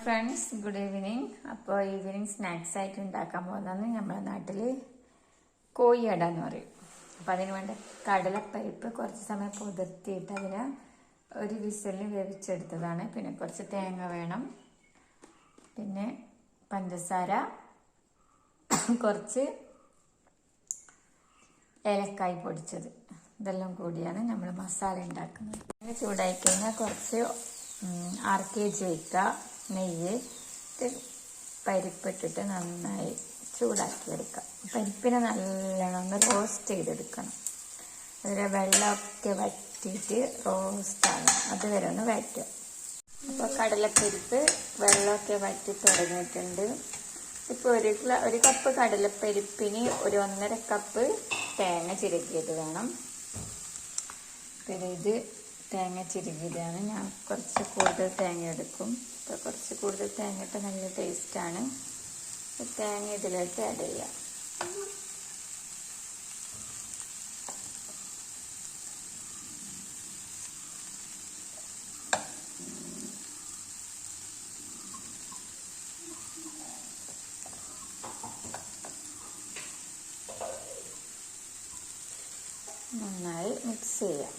Friends, good evening. അപ്പോൾ evening snacks ആയിട്ട് ഉണ്ടാക്കാൻ പോകുന്നത് നമ്മുടെ നാട്ടിൽ കോഴിയട എന്ന് പറയും. അപ്പം അതിന് വേണ്ട കടലപ്പരിപ്പ് കുറച്ച് സമയം പുതിർത്തിയിട്ട് അതിനെ ഒരു വിസലിന് വേവിച്ചെടുത്തതാണ്. പിന്നെ കുറച്ച് തേങ്ങ വേണം, പിന്നെ പഞ്ചസാര, കുറച്ച് ഏലക്കായ് പൊടിച്ചത്, ഇതെല്ലാം കൂടിയാണ് നമ്മൾ മസാല ഉണ്ടാക്കുന്നത്. ചൂടായി കഴിഞ്ഞാൽ കുറച്ച് RKG വയ്ക്കുക, നെയ്യ് പരിപ്പിട്ടിട്ട് നന്നായി ചൂടാക്കി എടുക്കുക. പരിപ്പിനെ നല്ലോണം ഒന്ന് റോസ്റ്റ് ചെയ്തെടുക്കണം. അതിലെ വെള്ളമൊക്കെ വറ്റിയിട്ട് റോസ്റ്റാകണം, അതുവരെ ഒന്ന് വറ്റുക. അപ്പോൾ കടലപ്പരിപ്പ് വെള്ളമൊക്കെ വറ്റി തുടങ്ങിയിട്ടുണ്ട്. ഇപ്പോൾ ഒരു കപ്പ് കടലപ്പരിപ്പിന് ഒരു 1.5 കപ്പ് തേങ്ങ ചിരകിയത് വേണം. പിന്നെ ഇത് തേങ്ങ ചിരകിയതാണ്. ഞാൻ കുറച്ച് കൂടുതൽ തേങ്ങ എടുക്കും. അപ്പോൾ കുറച്ച് കൂടുതൽ തേങ്ങ ഇട്ട് നല്ല ടേസ്റ്റാണ്. തേങ്ങ ഇതിലോട്ട് ആഡ് ചെയ്യാം. നന്നായി മിക്സ് ചെയ്യാം.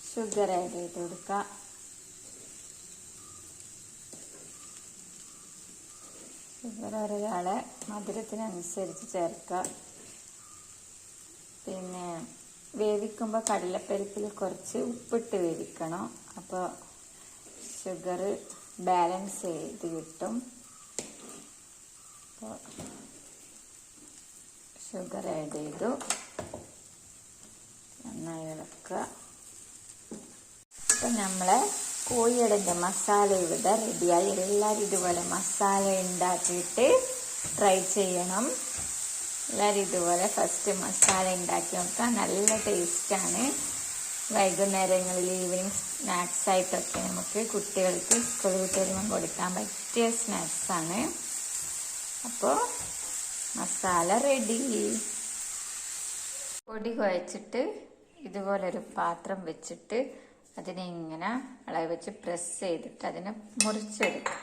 ഷുഗർ ആഡ് ചെയ്ത് കൊടുക്കുക. ഷുഗർ ഒരാളെ മധുരത്തിനനുസരിച്ച് ചേർക്കുക. പിന്നെ വേവിക്കുമ്പോൾ കടലപ്പരിപ്പിൽ കുറച്ച് ഉപ്പിട്ട് വേവിക്കണം. അപ്പോൾ ഷുഗർ ബാലൻസ് ചെയ്ത് കിട്ടും. അപ്പോൾ ഷുഗർ ആഡ് ചെയ്തു, നന്നായി ഇളക്കുക. അപ്പം നമ്മളെ കോഴിയടൻ്റെ മസാല ഇവിടെ റെഡിയായി. എല്ലാവരും ഇതുപോലെ മസാല ഉണ്ടാക്കിയിട്ട് ട്രൈ ചെയ്യണം. എല്ലാവരും ഇതുപോലെ ഫസ്റ്റ് മസാല ഉണ്ടാക്കി നോക്കുക, നല്ല ടേസ്റ്റാണ്. വൈകുന്നേരങ്ങളിൽ ഈവനിങ് സ്നാക്സ് ആയിട്ടൊക്കെ നമുക്ക് കുട്ടികൾക്ക് സ്കൂൾ വിട്ട് വരുമ്പോൾ കൊടുക്കാൻ പറ്റിയ സ്നാക്സാണ്. അപ്പോൾ മസാല റെഡി. പൊടി കുഴച്ചിട്ട് ഇതുപോലൊരു പാത്രം വെച്ചിട്ട് അതിനെ ഇങ്ങനെ അളവ് വെച്ച് പ്രസ് ചെയ്തിട്ട് അതിനെ മുറിച്ചെടുക്കും.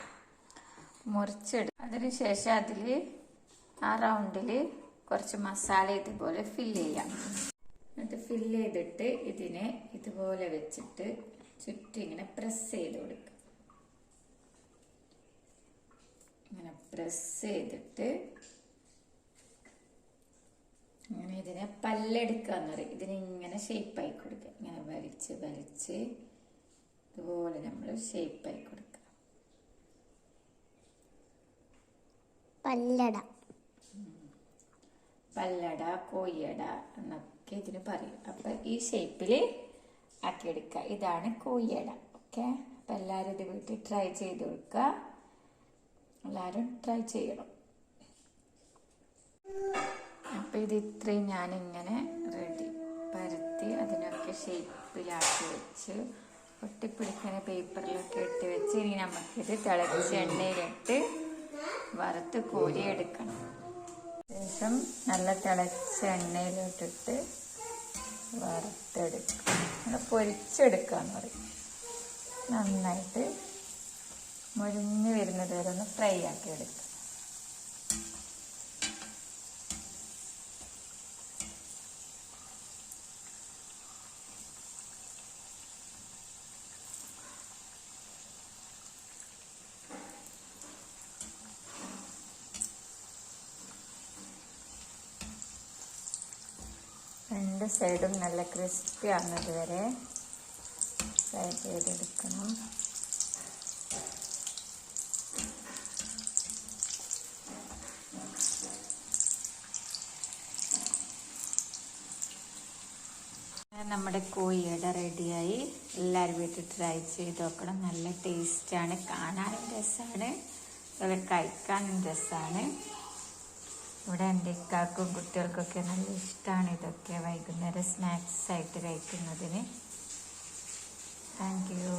അതിന് ശേഷം അതിൽ ആ റൗണ്ടിൽ കുറച്ച് മസാല ഇതുപോലെ ഫില്ല് ചെയ്യാം. എന്നിട്ട് ഫില്ല് ചെയ്തിട്ട് ഇതിനെ ഇതുപോലെ വെച്ചിട്ട് ചുറ്റും ഇങ്ങനെ പ്രസ് ചെയ്ത് കൊടുക്കുക. ഇങ്ങനെ പ്രസ് ചെയ്തിട്ട് ഇങ്ങനെ ഇതിനെ പല്ലെടുക്കാന്ന് പറയും. ഇതിനിങ്ങനെ ഷേപ്പായി കൊടുക്കുക. ഇങ്ങനെ വലിച്ച് ഇതുപോലെ നമ്മൾ ഷേപ്പായി കൊടുക്കുക. പല്ലട, കോഴിയട എന്നൊക്കെ ഇതിന് പറയും. അപ്പൊ ഈ ഷേപ്പിൽ ആക്കിയെടുക്കുക. ഇതാണ് കോഴിയട. ഓക്കെ, അപ്പൊ എല്ലാവരും ഇത് വീട്ടിൽ ട്രൈ ചെയ്ത് കൊടുക്കുക. എല്ലാവരും ട്രൈ ചെയ്യണം. അപ്പം ഇത് ഇത്രയും ഞാനിങ്ങനെ റെഡി പരത്തി അതിനൊക്കെ ഷേപ്പിലാക്കി വെച്ച് ഒട്ടിപ്പിടിക്കുന്ന പേപ്പറിലൊക്കെ ഇട്ട് വെച്ച് ഇനി നമുക്കിത് തിളച്ച എണ്ണയിലിട്ട് വറുത്ത് കോരിയെടുക്കണം. ശേഷം നല്ല തിളച്ച എണ്ണയിലിട്ടിട്ട് വറുത്തെടുക്കുക. നമ്മൾ പൊരിച്ചെടുക്കുക എന്ന് പറയും. നന്നായിട്ട് മുരിഞ്ഞ് വരുന്നത് വരെ ഒന്ന് ഫ്രൈ ആക്കി എടുക്കുക. രണ്ട് സൈഡും നല്ല ക്രിസ്പി ആകുന്നത് വരെ ഫ്രൈ ചെയ്തെടുക്കണം. നമ്മുടെ കോഴിയട റെഡിയായി. എല്ലാവരും വീട്ടിൽ ട്രൈ ചെയ്ത് നോക്കണം. നല്ല ടേസ്റ്റാണ്, കാണാനും രസമാണ്, അതുപോലെ കഴിക്കാനും രസമാണ്. ഇവിടെ എൻ്റെ ഇക്കാക്കും കുട്ടികൾക്കൊക്കെ നല്ല ഇഷ്ടമാണ് ഇതൊക്കെ വൈകുന്നേരം സ്നാക്സ് ആയിട്ട് കഴിക്കുന്നതിന്. Thank you.